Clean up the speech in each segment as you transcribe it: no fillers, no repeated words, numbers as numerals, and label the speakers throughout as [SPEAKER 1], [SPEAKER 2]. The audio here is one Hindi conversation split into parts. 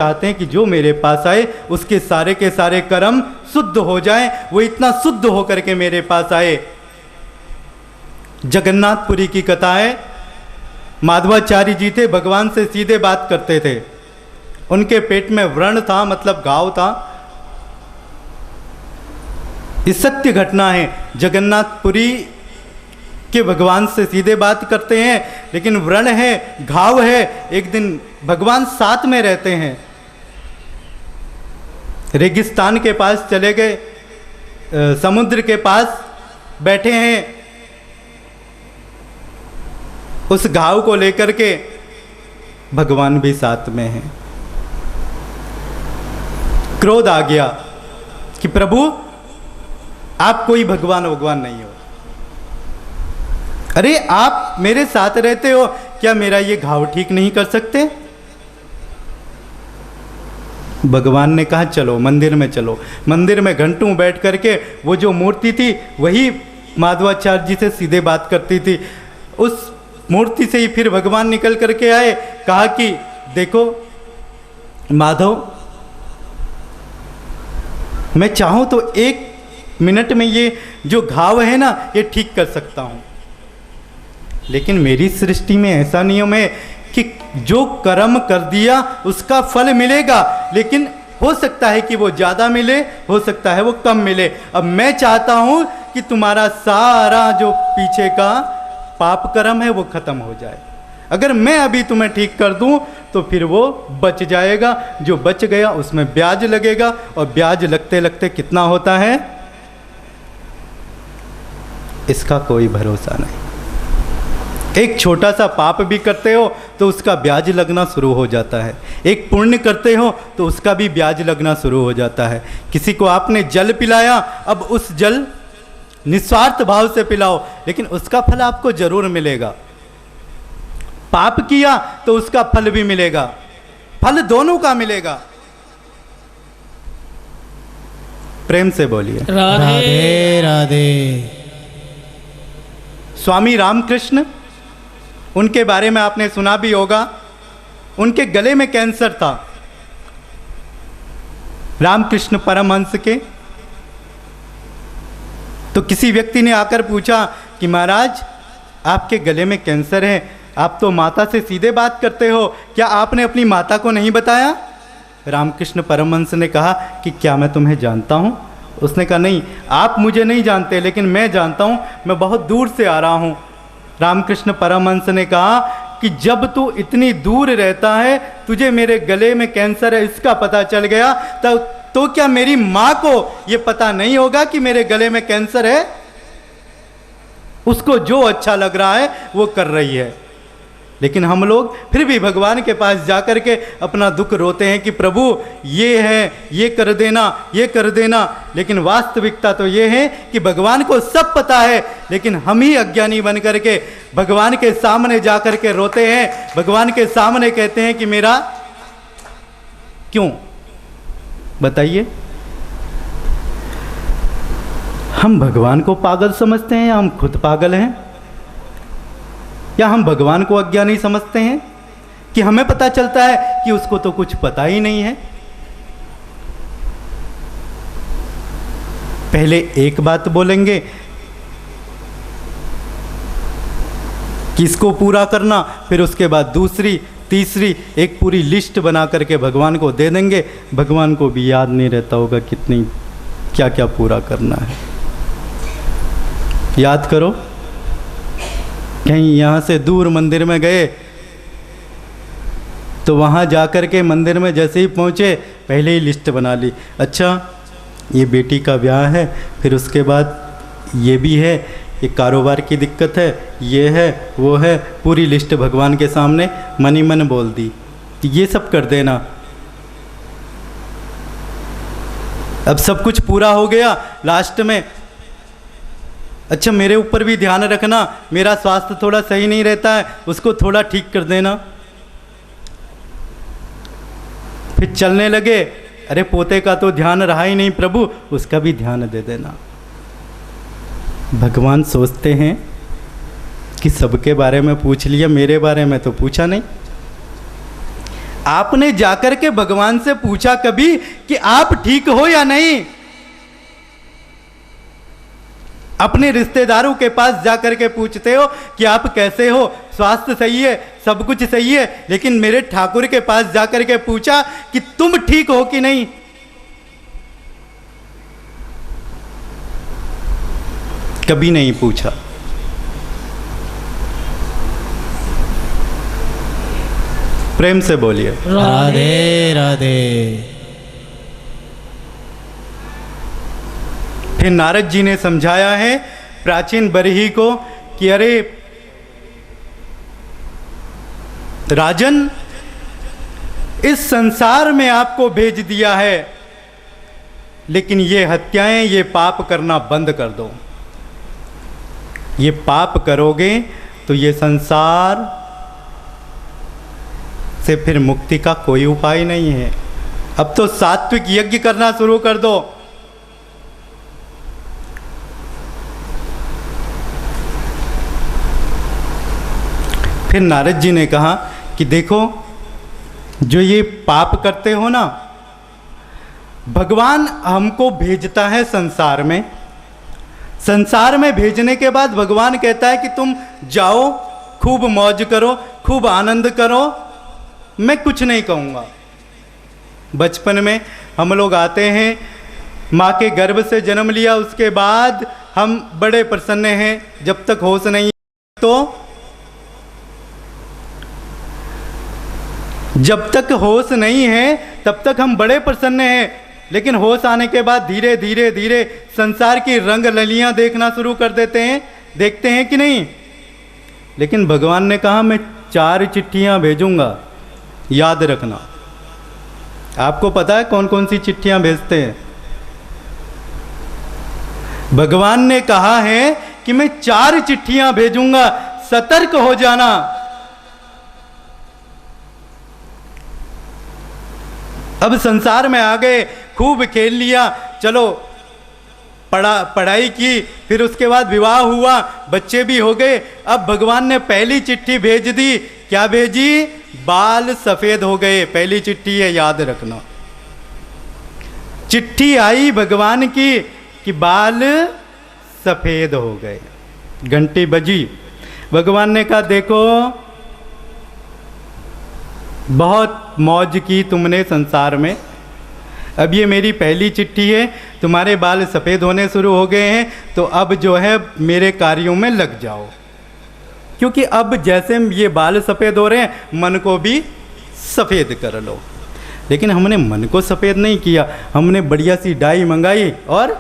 [SPEAKER 1] चाहते हैं कि जो मेरे पास आए उसके सारे के सारे कर्म शुद्ध हो जाएं। वो इतना शुद्ध होकर के मेरे पास आए। जगन्नाथपुरी की कथा है, माधवाचार्य जी थे, भगवान से सीधे बात करते थे। उनके पेट में व्रण था, मतलब घाव था। ये सत्य घटना है। जगन्नाथपुरी के भगवान से सीधे बात करते हैं, लेकिन व्रण है, घाव है। एक दिन भगवान साथ में रहते हैं, रेगिस्तान के पास चले गए, समुद्र के पास बैठे हैं। उस घाव को लेकर के भगवान भी साथ में हैं। क्रोध आ गया कि प्रभु आप कोई भगवान नहीं हो। अरे आप मेरे साथ रहते हो, क्या मेरा ये घाव ठीक नहीं कर सकते? भगवान ने कहा चलो मंदिर में चलो। मंदिर में घंटों बैठ करके वो जो मूर्ति थी वही माधवाचार्य जी से सीधे बात करती थी। उस मूर्ति से ही फिर भगवान निकल करके आए, कहा कि देखो माधव, मैं चाहूं तो 1 मिनट में ये जो घाव है ना ये ठीक कर सकता हूं, लेकिन मेरी सृष्टि में ऐसा नियम है कि जो कर्म कर दिया उसका फल मिलेगा, लेकिन हो सकता है कि वो ज़्यादा मिले, हो सकता है वो कम मिले। अब मैं चाहता हूं कि तुम्हारा सारा जो पीछे का पाप कर्म है वो खत्म हो जाए। अगर मैं अभी तुम्हें ठीक कर दूं तो फिर वो बच जाएगा। जो बच गया उसमें ब्याज लगेगा, और ब्याज लगते लगते कितना होता है इसका कोई भरोसा नहीं। एक छोटा सा पाप भी करते हो तो उसका ब्याज लगना शुरू हो जाता है। एक पुण्य करते हो तो उसका भी ब्याज लगना शुरू हो जाता है। किसी को आपने जल पिलाया, अब उस जल निस्वार्थ भाव से पिलाओ, लेकिन उसका फल आपको जरूर मिलेगा। पाप किया तो उसका फल भी मिलेगा, फल दोनों का मिलेगा। प्रेम से बोलिए
[SPEAKER 2] राधे राधे।
[SPEAKER 1] स्वामी रामकृष्ण, उनके बारे में आपने सुना भी होगा। उनके गले में कैंसर था, रामकृष्ण परमहंस के। तो किसी व्यक्ति ने आकर पूछा कि महाराज आपके गले में कैंसर है, आप तो माता से सीधे बात करते हो, क्या आपने अपनी माता को नहीं बताया? रामकृष्ण परमहंस ने कहा कि क्या मैं तुम्हें जानता हूँ? उसने कहा नहीं, आप मुझे नहीं जानते, लेकिन मैं जानता हूँ, मैं बहुत दूर से आ रहा हूँ। रामकृष्ण परमहंस ने कहा कि जब तू इतनी दूर रहता है, तुझे मेरे गले में कैंसर है इसका पता चल गया, तो क्या मेरी माँ को ये पता नहीं होगा कि मेरे गले में कैंसर है? उसको जो अच्छा लग रहा है वो कर रही है। लेकिन हम लोग फिर भी भगवान के पास जाकर के अपना दुख रोते हैं कि प्रभु ये है, ये कर देना, ये कर देना। लेकिन वास्तविकता तो ये है कि भगवान को सब पता है, लेकिन हम ही अज्ञानी बन करके भगवान के सामने जाकर के रोते हैं। भगवान के सामने कहते हैं कि मेरा क्यों? बताइए, हम भगवान को पागल समझते हैं या हम खुद पागल हैं? या हम भगवान को अज्ञानी समझते हैं कि हमें पता चलता है कि उसको तो कुछ पता ही नहीं है? पहले एक बात बोलेंगे कि इसको पूरा करना, फिर उसके बाद दूसरी, तीसरी, एक पूरी लिस्ट बना करके भगवान को दे देंगे। भगवान को भी याद नहीं रहता होगा कितनी क्या क्या पूरा करना है। याद करो, कहीं यहाँ से दूर मंदिर में गए तो वहाँ जाकर के मंदिर में जैसे ही पहुँचे पहले ही लिस्ट बना ली। अच्छा ये बेटी का ब्याह है, फिर उसके बाद ये भी है, ये कारोबार की दिक्कत है, ये है, वो है, पूरी लिस्ट भगवान के सामने मन ही मन बोल दी कि ये सब कर देना। अब सब कुछ पूरा हो गया, लास्ट में अच्छा मेरे ऊपर भी ध्यान रखना, मेरा स्वास्थ्य थोड़ा सही नहीं रहता है, उसको थोड़ा ठीक कर देना। फिर चलने लगे, अरे पोते का तो ध्यान रहा ही नहीं प्रभु, उसका भी ध्यान दे देना। भगवान सोचते हैं कि सबके बारे में पूछ लिया, मेरे बारे में तो पूछा नहीं। आपने जाकर के भगवान से पूछा कभी कि आप ठीक हो या नहीं? अपने रिश्तेदारों के पास जाकर के पूछते हो कि आप कैसे हो, स्वास्थ्य सही है, सब कुछ सही है, लेकिन मेरे ठाकुर के पास जाकर के पूछा कि तुम ठीक हो कि नहीं? कभी नहीं पूछा। प्रेम से बोलिए
[SPEAKER 2] राधे राधे।
[SPEAKER 1] फिर नारद जी ने समझाया है प्राचीन बरही को कि अरे राजन, इस संसार में आपको भेज दिया है, लेकिन ये हत्याएं, ये पाप करना बंद कर दो। ये पाप करोगे तो ये संसार से फिर मुक्ति का कोई उपाय नहीं है। अब तो सात्विक यज्ञ करना शुरू कर दो। फिर नारद जी ने कहा कि देखो, जो ये पाप करते हो ना, भगवान हमको भेजता है संसार में। संसार में भेजने के बाद भगवान कहता है कि तुम जाओ, खूब मौज करो, खूब आनंद करो, मैं कुछ नहीं कहूँगा। बचपन में हम लोग आते हैं, माँ के गर्भ से जन्म लिया, उसके बाद हम बड़े प्रसन्न हैं। जब तक होश नहीं तो जब तक होश नहीं है तब तक हम बड़े प्रसन्न हैं, लेकिन होश आने के बाद धीरे धीरे धीरे संसार की रंग ललियाँ देखना शुरू कर देते हैं। देखते हैं कि नहीं? लेकिन भगवान ने कहा मैं 4 चिट्ठियाँ भेजूंगा, याद रखना। आपको पता है कौन कौन सी चिट्ठियाँ भेजते हैं? भगवान ने कहा है कि मैं 4 चिट्ठियाँ भेजूंगा, सतर्क हो जाना। अब संसार में आ गए, खूब खेल लिया, चलो पढ़ाई की, फिर उसके बाद विवाह हुआ, बच्चे भी हो गए। अब भगवान ने पहली चिट्ठी भेज दी। क्या भेजी? बाल सफेद हो गए। पहली चिट्ठी है, याद रखना। चिट्ठी आई भगवान की कि बाल सफेद हो गए। घंटी बजी। भगवान ने कहा देखो, बहुत मौज की तुमने संसार में, अब ये मेरी पहली चिट्ठी है, तुम्हारे बाल सफ़ेद होने शुरू हो गए हैं, तो अब जो है मेरे कार्यों में लग जाओ। क्योंकि अब जैसे ये बाल सफ़ेद हो रहे हैं, मन को भी सफ़ेद कर लो। लेकिन हमने मन को सफ़ेद नहीं किया, हमने बढ़िया सी डाई मंगाई और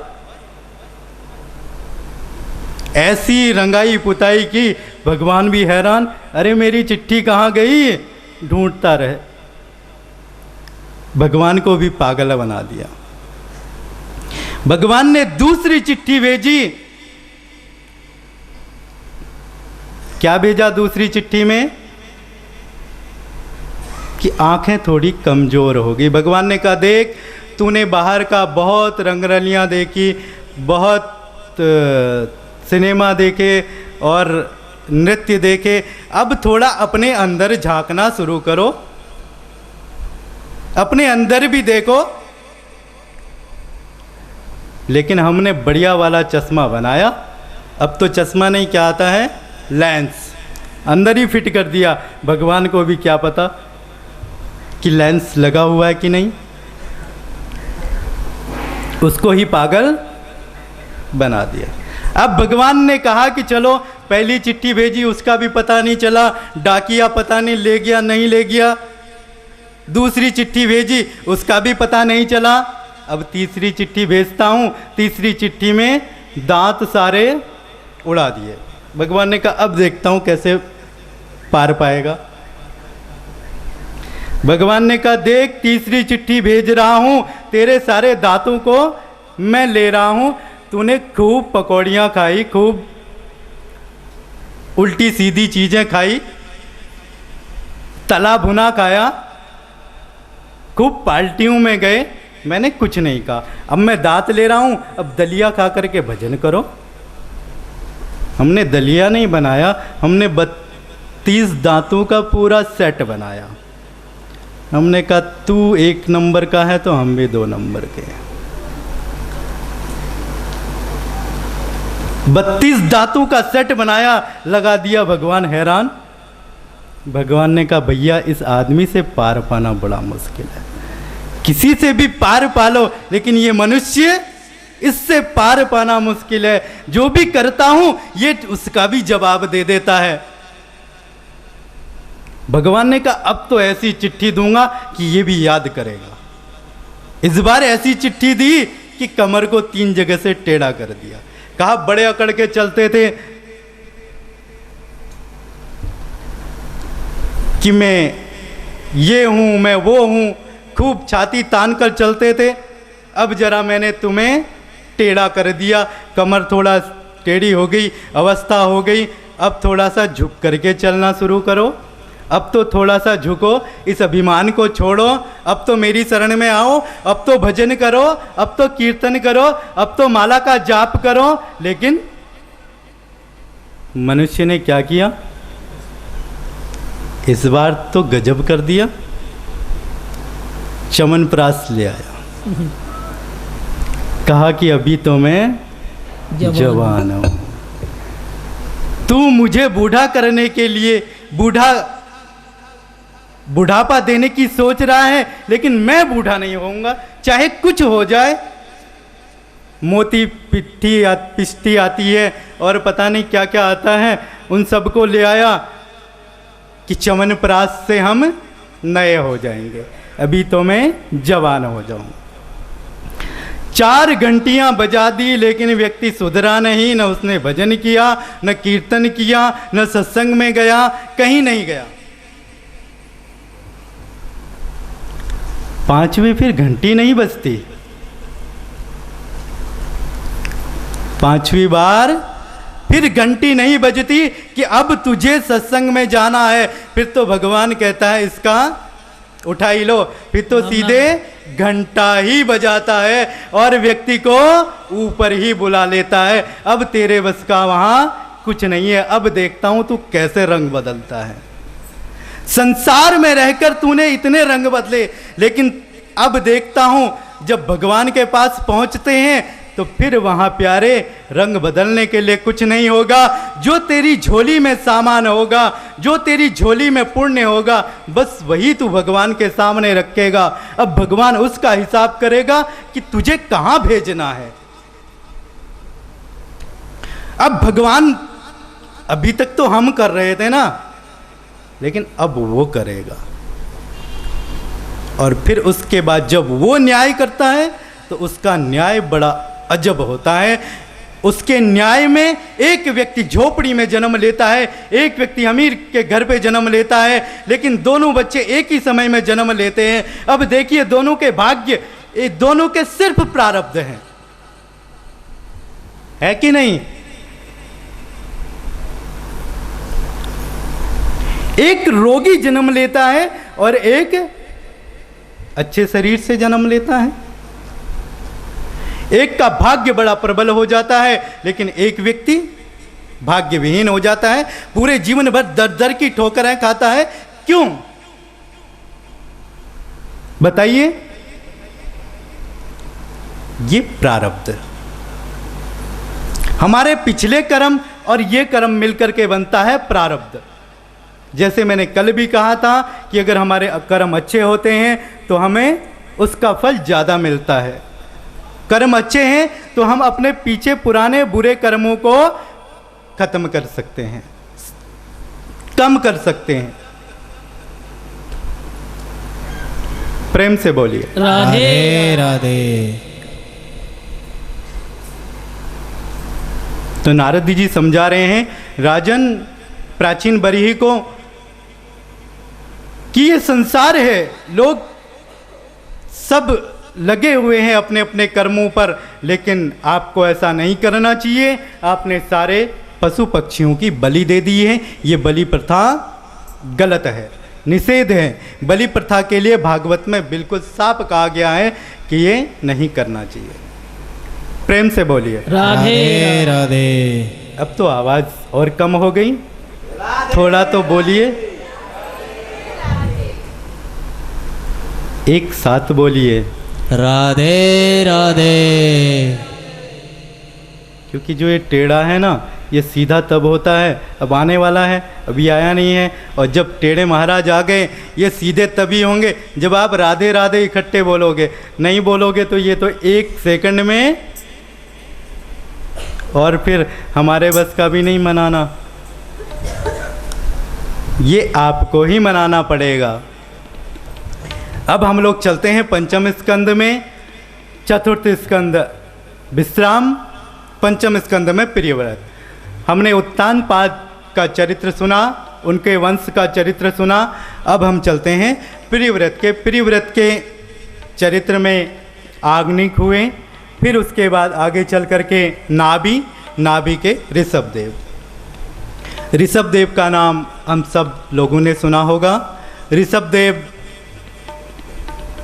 [SPEAKER 1] ऐसी रंगाई पुताई की, भगवान भी हैरान, अरे मेरी चिट्ठी कहाँ गई, ढूंढता रहे। भगवान को भी पागल बना दिया। भगवान ने दूसरी चिट्ठी भेजी। क्या भेजा दूसरी चिट्ठी में? कि आंखें थोड़ी कमजोर हो गई। भगवान ने कहा देख, तूने बाहर का बहुत रंगरलियां देखी, बहुत सिनेमा देखे और नृत्य देखे, अब थोड़ा अपने अंदर झांकना शुरू करो, अपने अंदर भी देखो। लेकिन हमने बढ़िया वाला चश्मा बनाया। अब तो चश्मा नहीं, क्या आता है, लेंस, अंदर ही फिट कर दिया। भगवान को भी क्या पता कि लेंस लगा हुआ है कि नहीं, उसको ही पागल बना दिया। अब भगवान ने कहा कि चलो, पहली चिट्ठी भेजी, उसका भी पता नहीं चला, डाकिया पता नहीं ले गया नहीं ले गया। दूसरी चिट्ठी भेजी, उसका भी पता नहीं चला। अब तीसरी चिट्ठी भेजता हूँ, तीसरी चिट्ठी में दांत सारे उड़ा दिए। भगवान ने कहा अब देखता हूँ कैसे पार पाएगा। भगवान ने कहा देख, तीसरी चिट्ठी भेज रहा हूँ, तेरे सारे दांतों को मैं ले रहा हूँ। तूने खूब पकौड़ियाँ खाई, खूब उल्टी सीधी चीज़ें खाई, तला भुना खाया, खूब पार्टियों में गए, मैंने कुछ नहीं कहा। अब मैं दांत ले रहा हूँ, अब दलिया खा करके भजन करो। हमने दलिया नहीं बनाया, हमने 32 दांतों का पूरा सेट बनाया। हमने कहा तू 1 नंबर का है तो हम भी 2 नंबर के हैं। 32 दांतों का सेट बनाया, लगा दिया, भगवान हैरान। भगवान ने कहा भैया इस आदमी से पार पाना बड़ा मुश्किल है, किसी से भी पार पा लो, लेकिन ये मनुष्य, इससे पार पाना मुश्किल है। जो भी करता हूं ये उसका भी जवाब दे देता है। भगवान ने कहा अब तो ऐसी चिट्ठी दूंगा कि ये भी याद करेगा। इस बार ऐसी चिट्ठी दी कि कमर को 3 जगह से टेढ़ा कर दिया। कहा बड़े अकड़ के चलते थे कि मैं ये हूं, मैं वो हूं, खूब छाती तान कर चलते थे। अब जरा मैंने तुम्हें टेढ़ा कर दिया, कमर थोड़ा टेढ़ी हो गई, अवस्था हो गई। अब थोड़ा सा झुक करके चलना शुरू करो, अब तो थोड़ा सा झुको, इस अभिमान को छोड़ो, अब तो मेरी शरण में आओ, अब तो भजन करो, अब तो कीर्तन करो, अब तो माला का जाप करो। लेकिन मनुष्य ने क्या किया? इस बार तो गजब कर दिया, च्यवनप्राश ले आया। कहा कि अभी तो मैं जवान हूं, तू मुझे बूढ़ा करने के लिए बुढ़ापा देने की सोच रहा है, लेकिन मैं बूढ़ा नहीं होऊंगा, चाहे कुछ हो जाए। मोती पिष्टी आती है और पता नहीं क्या क्या आता है, उन सबको ले आया कि च्यवनप्राश से हम नए हो जाएंगे, अभी तो मैं जवान हो जाऊं। 4 घंटियां बजा दी, लेकिन व्यक्ति सुधरा नहीं। न उसने भजन किया, न कीर्तन किया, न सत्संग में गया, कहीं नहीं गया। 5वीं फिर घंटी नहीं बजती। 5वीं बार फिर घंटी नहीं बजती कि अब तुझे सत्संग में जाना है। फिर तो भगवान कहता है इसका उठा ही लो, फिर तो सीधे घंटा ही बजाता है और व्यक्ति को ऊपर ही बुला लेता है। अब तेरे बस का वहां कुछ नहीं है, अब देखता हूं तू कैसे रंग बदलता है। संसार में रहकर तूने इतने रंग बदले, लेकिन अब देखता हूं जब भगवान के पास पहुंचते हैं तो फिर वहां प्यारे रंग बदलने के लिए कुछ नहीं होगा। जो तेरी झोली में सामान होगा, जो तेरी झोली में पुण्य होगा, बस वही तू भगवान के सामने रखेगा। अब भगवान उसका हिसाब करेगा कि तुझे कहां भेजना है। अब भगवान, अभी तक तो हम कर रहे थे ना, लेकिन अब वो करेगा। और फिर उसके बाद जब वो न्याय करता है तो उसका न्याय बड़ा अजब होता है। उसके न्याय में एक व्यक्ति झोपड़ी में जन्म लेता है, एक व्यक्ति अमीर के घर पे जन्म लेता है, लेकिन दोनों बच्चे एक ही समय में जन्म लेते हैं। अब देखिए दोनों के भाग्य, दोनों के सिर्फ प्रारब्ध हैं, है कि नहीं? एक रोगी जन्म लेता है और एक अच्छे शरीर से जन्म लेता है। एक का भाग्य बड़ा प्रबल हो जाता है, लेकिन एक व्यक्ति भाग्य विहीन हो जाता है, पूरे जीवन भर दर दर की ठोकरें खाता है। क्यों बताइए? ये प्रारब्ध, हमारे पिछले कर्म और ये कर्म मिलकर के बनता है प्रारब्ध। जैसे मैंने कल भी कहा था कि अगर हमारे कर्म अच्छे होते हैं तो हमें उसका फल ज़्यादा मिलता है। कर्म अच्छे हैं तो हम अपने पीछे पुराने बुरे कर्मों को खत्म कर सकते हैं, कम कर सकते हैं। प्रेम से बोलिए
[SPEAKER 2] राधे राधे।
[SPEAKER 1] तो नारद जी समझा रहे हैं राजन प्राचीन बरही को कि ये संसार है, लोग सब लगे हुए हैं अपने अपने कर्मों पर, लेकिन आपको ऐसा नहीं करना चाहिए। आपने सारे पशु पक्षियों की बलि दे दी है, ये बलि प्रथा गलत है, निषेध है। बलि प्रथा के लिए भागवत में बिल्कुल साफ कहा गया है कि ये नहीं करना चाहिए। प्रेम से बोलिए
[SPEAKER 2] राधे राधे।
[SPEAKER 1] अब तो आवाज़ और कम हो गई, थोड़ा तो बोलिए। एक साथ बोलिए
[SPEAKER 2] राधे राधे।
[SPEAKER 1] क्योंकि जो ये टेढ़ा है ना, ये सीधा तब होता है, अब आने वाला है, अभी आया नहीं है। और जब टेढ़े महाराज आ गए, ये सीधे तभी होंगे जब आप राधे राधे इकट्ठे बोलोगे। नहीं बोलोगे तो ये तो 1 सेकंड में, और फिर हमारे बस का भी नहीं मनाना, ये आपको ही मनाना पड़ेगा। अब हम लोग चलते हैं पंचम स्कंद में, चतुर्थ स्कंद विश्राम, पंचम स्कंद में प्रियव्रत। हमने उत्तानपाद का चरित्र सुना, उनके वंश का चरित्र सुना। अब हम चलते हैं प्रियव्रत के। प्रियव्रत के चरित्र में आग्निक हुए, फिर उसके बाद आगे चल कर के नाभि के ऋषभदेव। ऋषभदेव का नाम हम सब लोगों ने सुना होगा। ऋषभदेव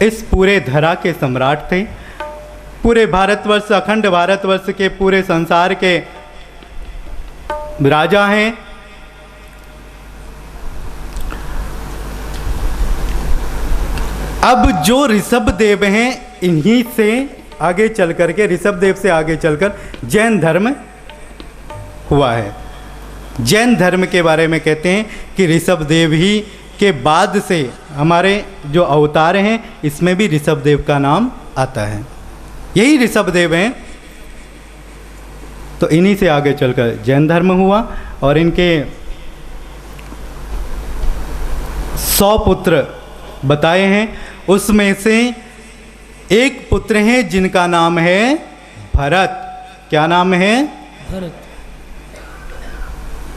[SPEAKER 1] इस पूरे धरा के सम्राट थे। पूरे भारतवर्ष, अखंड भारतवर्ष के पूरे संसार के राजा हैं। अब जो ऋषभदेव हैं, इन्हीं से आगे चल कर के, ऋषभदेव से आगे चलकर जैन धर्म हुआ है। जैन धर्म के बारे में कहते हैं कि ऋषभदेव ही के बाद से हमारे जो अवतार हैं, इसमें भी ऋषभदेव का नाम आता है। यही ऋषभदेव हैं। तो इन्हीं से आगे चलकर जैन धर्म हुआ। और इनके 100 पुत्र बताए हैं। उसमें से एक पुत्र हैं जिनका नाम है भरत। क्या नाम है?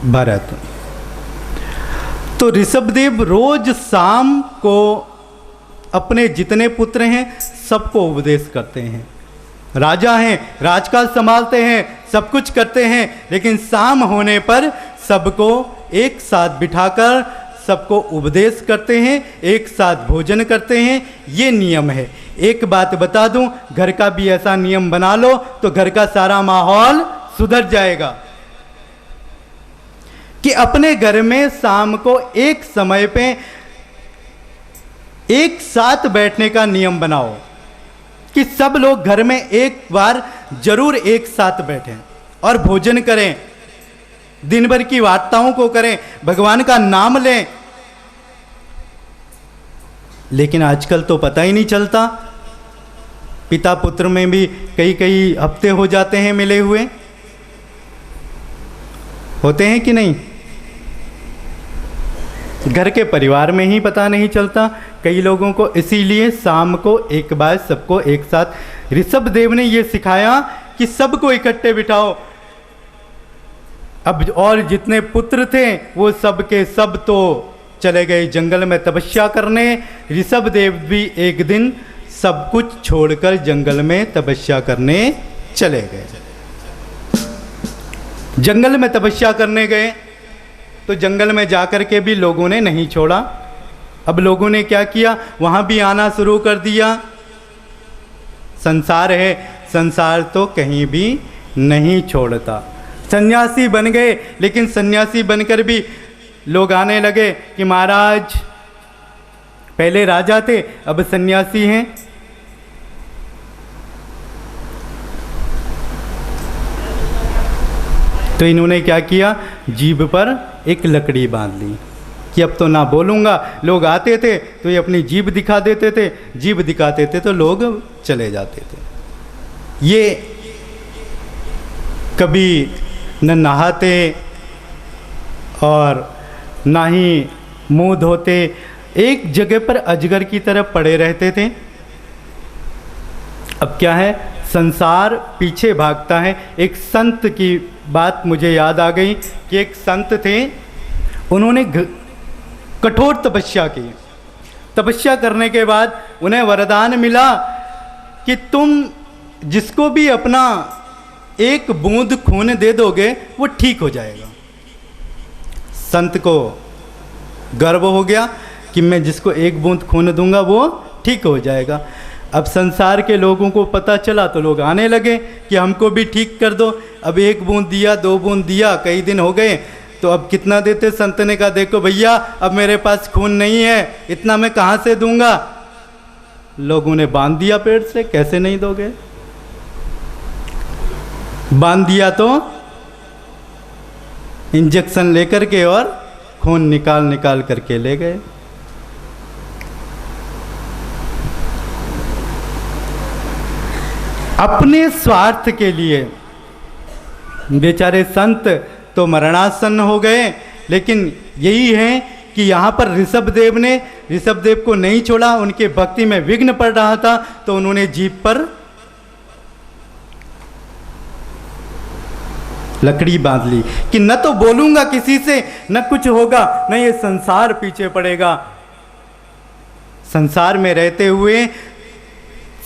[SPEAKER 1] भरत। तो ऋषभदेव रोज शाम को अपने जितने पुत्र हैं सबको उपदेश करते हैं। राजा हैं, राजकाज संभालते हैं, सब कुछ करते हैं, लेकिन शाम होने पर सबको एक साथ बिठाकर सबको उपदेश करते हैं, एक साथ भोजन करते हैं। ये नियम है। एक बात बता दूं, घर का भी ऐसा नियम बना लो तो घर का सारा माहौल सुधर जाएगा। कि अपने घर में शाम को एक समय पे एक साथ बैठने का नियम बनाओ कि सब लोग घर में एक बार जरूर एक साथ बैठें और भोजन करें, दिन भर की वार्ताओं को करें, भगवान का नाम लें। लेकिन आजकल तो पता ही नहीं चलता। पिता पुत्र में भी कई कई हफ्ते हो जाते हैं मिले हुए, होते हैं कि नहीं? घर के परिवार में ही पता नहीं चलता कई लोगों को। इसीलिए शाम को एक बार सबको एक साथ, ऋषभदेव ने ये सिखाया कि सबको इकट्ठे बिठाओ। अब और जितने पुत्र थे वो सब के सब तो चले गए जंगल में तपस्या करने। ऋषभदेव भी एक दिन सब कुछ छोड़कर जंगल में तपस्या करने चले गए। जंगल में तपस्या करने गए तो जंगल में जाकर के भी लोगों ने नहीं छोड़ा। अब लोगों ने क्या किया, वहाँ भी आना शुरू कर दिया। संसार है, संसार तो कहीं भी नहीं छोड़ता। सन्यासी बन गए, लेकिन सन्यासी बनकर भी लोग आने लगे कि महाराज पहले राजा थे, अब सन्यासी हैं। तो इन्होंने क्या किया, जीभ पर एक लकड़ी बांध ली कि अब तो ना बोलूँगा। लोग आते थे तो ये अपनी जीभ दिखा देते थे, जीभ दिखाते थे तो लोग चले जाते थे। ये कभी न नहाते और ना ही मुँह धोते, एक जगह पर अजगर की तरह पड़े रहते थे। अब क्या है, संसार पीछे भागता है। एक संत की बात मुझे याद आ गई कि एक संत थे, उन्होंने कठोर तपस्या की। तपस्या करने के बाद उन्हें वरदान मिला कि तुम जिसको भी अपना एक बूंद खून दे दोगे वो ठीक हो जाएगा। संत को गर्व हो गया कि मैं जिसको एक बूंद खून दूंगा वो ठीक हो जाएगा। अब संसार के लोगों को पता चला तो लोग आने लगे कि हमको भी ठीक कर दो। अब 1 बूंद दिया, 2 बूंद दिया, कई दिन हो गए तो अब कितना देते? संत ने कहा देखो भैया अब मेरे पास खून नहीं है, इतना मैं कहाँ से दूंगा। लोगों ने बांध दिया पेड़ से, कैसे नहीं दोगे? बांध दिया तो इंजेक्शन लेकर के और खून निकाल निकाल करके ले गए। अपने स्वार्थ के लिए बेचारे संत तो मरणासन्न हो गए, लेकिन यही है कि यहाँ पर ऋषभदेव को नहीं छोड़ा। उनके भक्ति में विघ्न पड़ रहा था तो उन्होंने जीभ पर लकड़ी बांध ली कि न तो बोलूंगा किसी से, न कुछ होगा, न ये संसार पीछे पड़ेगा। संसार में रहते हुए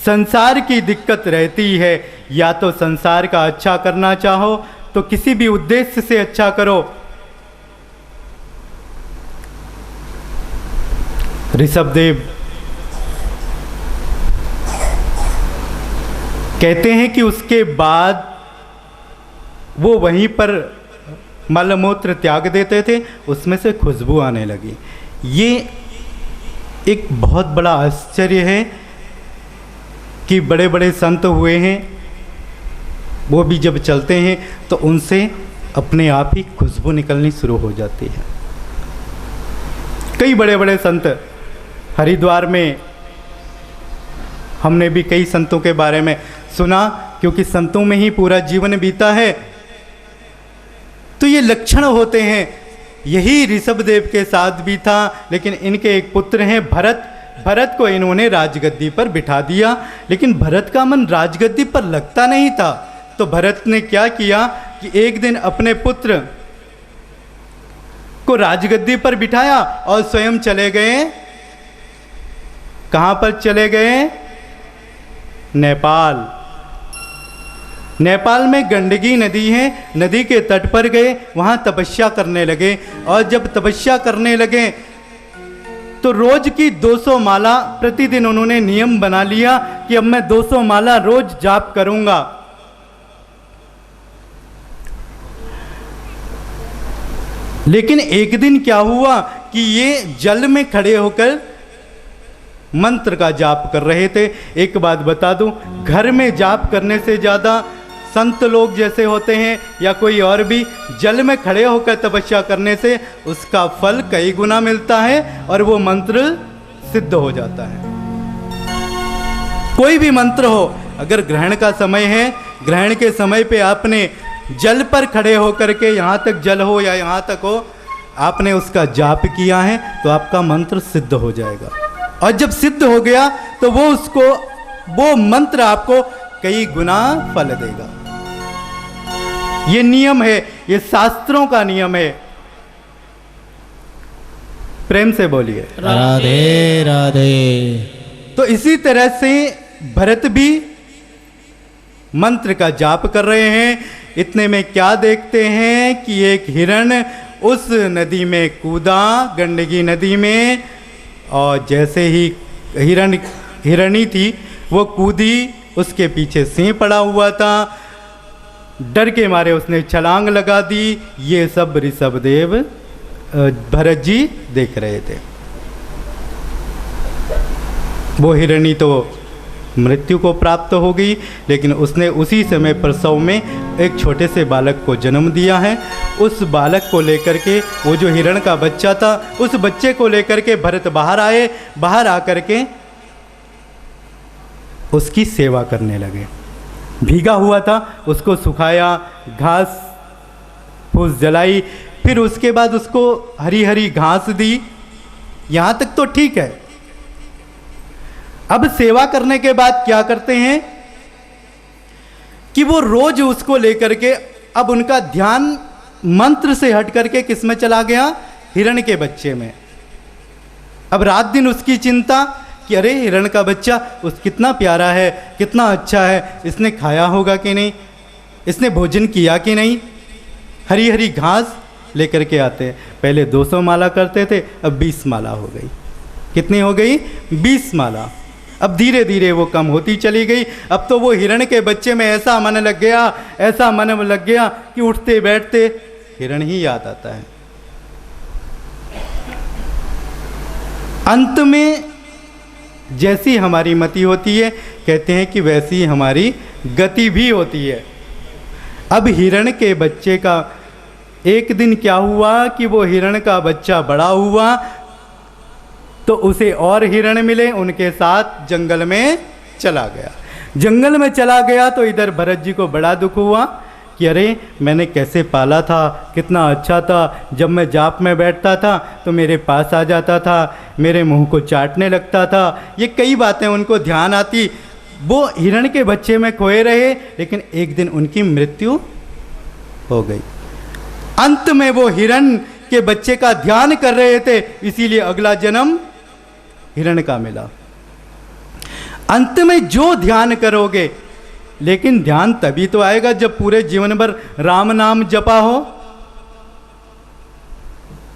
[SPEAKER 1] संसार की दिक्कत रहती है, या तो संसार का अच्छा करना चाहो तो किसी भी उद्देश्य से अच्छा करो। ऋषभदेव कहते हैं कि उसके बाद वो वहीं पर मलमूत्र त्याग देते थे, उसमें से खुशबू आने लगी। ये एक बहुत बड़ा आश्चर्य है कि बड़े बड़े संत हुए हैं, वो भी जब चलते हैं तो उनसे अपने आप ही खुशबू निकलनी शुरू हो जाती है। कई बड़े बड़े संत हरिद्वार में, हमने भी कई संतों के बारे में सुना, क्योंकि संतों में ही पूरा जीवन बीता है, तो ये लक्षण होते हैं। यही ऋषभदेव के साथ भी था, लेकिन इनके एक पुत्र हैं भरत को इन्होंने राजगद्दी पर बिठा दिया, लेकिन भरत का मन राजगद्दी पर लगता नहीं था। तो भरत ने क्या किया कि एक दिन अपने पुत्र को राजगद्दी पर बिठाया और स्वयं चले गए। कहाँ पर चले गए? नेपाल में गंडकी नदी है, नदी के तट पर गए, वहाँ तपस्या करने लगे। और जब तपस्या करने लगे तो रोज की 200 माला प्रतिदिन उन्होंने नियम बना लिया कि अब मैं 200 माला रोज जाप करूंगा। लेकिन एक दिन क्या हुआ कि ये जल में खड़े होकर मंत्र का जाप कर रहे थे। एक बात बता दूं, घर में जाप करने से ज़्यादा संत लोग जैसे होते हैं या कोई और भी, जल में खड़े होकर तपस्या करने से उसका फल कई गुना मिलता है और वो मंत्र सिद्ध हो जाता है। कोई भी मंत्र हो, अगर ग्रहण का समय है, ग्रहण के समय पे आपने जल पर खड़े होकर के, यहाँ तक जल हो या यहाँ तक हो, आपने उसका जाप किया है तो आपका मंत्र सिद्ध हो जाएगा। और जब सिद्ध हो गया तो वो मंत्र आपको कई गुना फल देगा। ये नियम है, ये शास्त्रों का नियम है। प्रेम से बोलिए
[SPEAKER 2] राधे राधे।
[SPEAKER 1] तो इसी तरह से भरत भी मंत्र का जाप कर रहे हैं। इतने में क्या देखते हैं कि एक हिरण उस नदी में कूदा, गंडकी नदी में, और जैसे ही हिरणी थी वो कूदी, उसके पीछे सिंह पड़ा हुआ था। डर के मारे उसने छलांग लगा दी। ये सब ऋषभदेव भरत जी देख रहे थे। वो हिरणी तो मृत्यु को प्राप्त हो गई, लेकिन उसने उसी समय प्रसव में एक छोटे से बालक को जन्म दिया है। उस बालक को लेकर के, वो जो हिरण का बच्चा था, उस बच्चे को लेकर के भरत बाहर आए। बाहर आकर के उसकी सेवा करने लगे। भीगा हुआ था, उसको सुखाया, घास फूस जलाई, फिर उसके बाद उसको हरी हरी घास दी। यहाँ तक तो ठीक है। अब सेवा करने के बाद क्या करते हैं कि वो रोज उसको लेकर के, अब उनका ध्यान मंत्र से हट करके किस में चला गया? हिरण के बच्चे में। अब रात दिन उसकी चिंता कि अरे हिरण का बच्चा कितना प्यारा है, कितना अच्छा है, इसने खाया होगा कि नहीं, इसने भोजन किया कि नहीं। हरी हरी घास लेकर के आते हैं। पहले 200 माला करते थे, अब 20 माला हो गई। कितनी हो गई? 20 माला। अब धीरे धीरे वो कम होती चली गई। अब तो वो हिरण के बच्चे में ऐसा मन लग गया कि उठते बैठते हिरण ही याद आता है। अंत में जैसी हमारी मति होती है, कहते हैं कि वैसी हमारी गति भी होती है। अब हिरण के बच्चे का एक दिन क्या हुआ कि वो हिरण का बच्चा बड़ा हुआ तो उसे और हिरण मिले, उनके साथ जंगल में चला गया। जंगल में चला गया तो इधर भरत जी को बड़ा दुख हुआ कि अरे मैंने कैसे पाला था, कितना अच्छा था, जब मैं जाप में बैठता था तो मेरे पास आ जाता था, मेरे मुंह को चाटने लगता था। ये कई बातें उनको ध्यान आती। वो हिरण के बच्चे में खोए रहे, लेकिन एक दिन उनकी मृत्यु हो गई। अंत में वो हिरण के बच्चे का ध्यान कर रहे थे, इसीलिए अगला जन्म हिरण का मिला। अंत में जो ध्यान करोगे, लेकिन ध्यान तभी तो आएगा जब पूरे जीवन भर राम नाम जपा हो।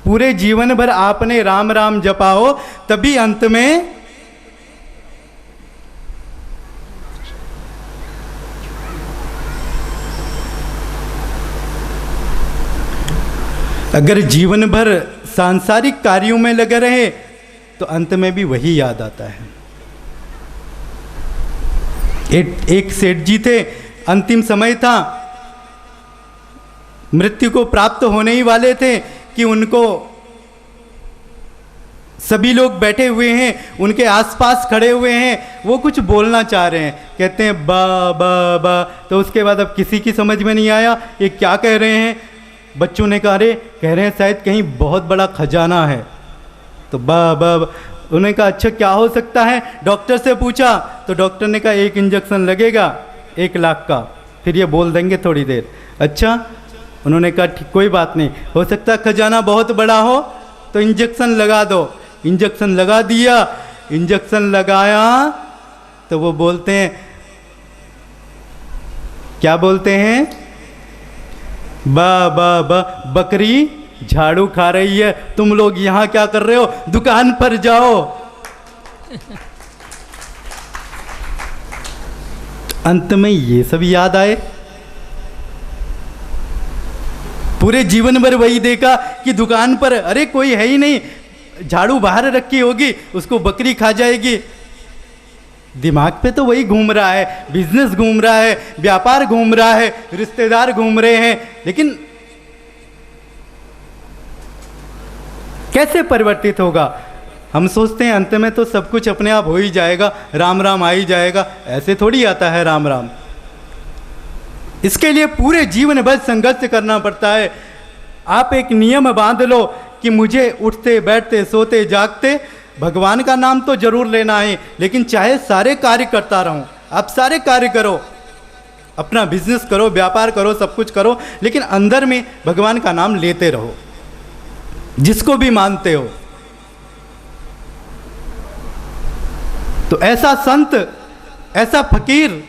[SPEAKER 1] पूरे जीवन भर आपने राम राम जपा हो, तभी अंत में अगर जीवन भर सांसारिक कार्यों में लगे रहे तो अंत में भी वही याद आता है। एक सेठ जी थे, अंतिम समय था, मृत्यु को प्राप्त होने ही वाले थे कि उनको सभी लोग बैठे हुए हैं, उनके आसपास खड़े हुए हैं, वो कुछ बोलना चाह रहे हैं, कहते हैं बा बा बा। तो उसके बाद अब किसी की समझ में नहीं आया ये क्या कह रहे हैं। बच्चों ने कहा, अरे कह रहे हैं शायद कहीं बहुत बड़ा खजाना है। तो बा बा बा। उन्होंने कहा अच्छा क्या हो सकता है, डॉक्टर से पूछा तो डॉक्टर ने कहा 1 इंजेक्शन लगेगा 1 लाख का, फिर ये बोल देंगे थोड़ी देर। अच्छा, उन्होंने कहा ठीक कोई बात नहीं, हो सकता है खजाना बहुत बड़ा हो तो इंजेक्शन लगा दो। इंजेक्शन लगा दिया, इंजेक्शन लगाया तो वो बोलते हैं, क्या बोलते हैं, बा बा बा, बकरी झाड़ू खा रही है, तुम लोग यहां क्या कर रहे हो, दुकान पर जाओ। अंत में ये सब याद आए। पूरे जीवन भर वही देखा कि दुकान पर अरे कोई है ही नहीं, झाड़ू बाहर रखी होगी, उसको बकरी खा जाएगी। दिमाग पे तो वही घूम रहा है, बिजनेस घूम रहा है, व्यापार घूम रहा है, रिश्तेदार घूम रहे हैं, लेकिन कैसे परिवर्तित होगा। हम सोचते हैं अंत में तो सब कुछ अपने आप हो ही जाएगा, राम राम आ ही जाएगा। ऐसे थोड़ी आता है राम राम। इसके लिए पूरे जीवन भर संघर्ष करना पड़ता है। आप एक नियम बांध लो कि मुझे उठते बैठते सोते जागते भगवान का नाम तो जरूर लेना है, लेकिन चाहे सारे कार्य करता रहूं। आप सारे कार्य करो, अपना बिजनेस करो, व्यापार करो, सब कुछ करो, लेकिन अंदर में भगवान का नाम लेते रहो, जिसको भी मानते हो। तो ऐसा संत, ऐसा फकीर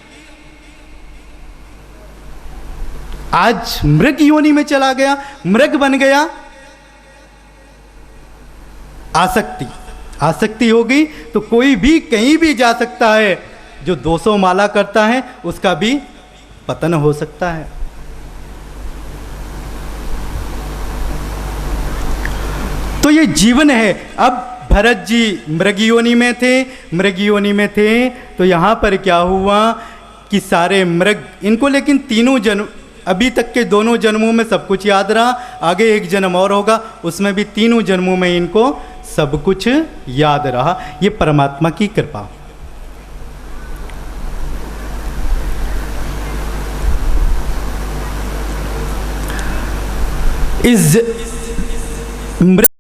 [SPEAKER 1] आज मृग योनि में चला गया, मृग बन गया। आसक्ति हो गई तो कोई भी कहीं भी जा सकता है। जो 200 माला करता है उसका भी पतन हो सकता है। तो ये जीवन है। अब भरत जी मृग योनि में थे, तो यहाँ पर क्या हुआ कि सारे मृग इनको, लेकिन तीनों जन्म, अभी तक के दोनों जन्मों में सब कुछ याद रहा, आगे एक जन्म और होगा उसमें भी तीनों जन्मों में इनको सब कुछ याद रहा। ये परमात्मा की कृपा। इस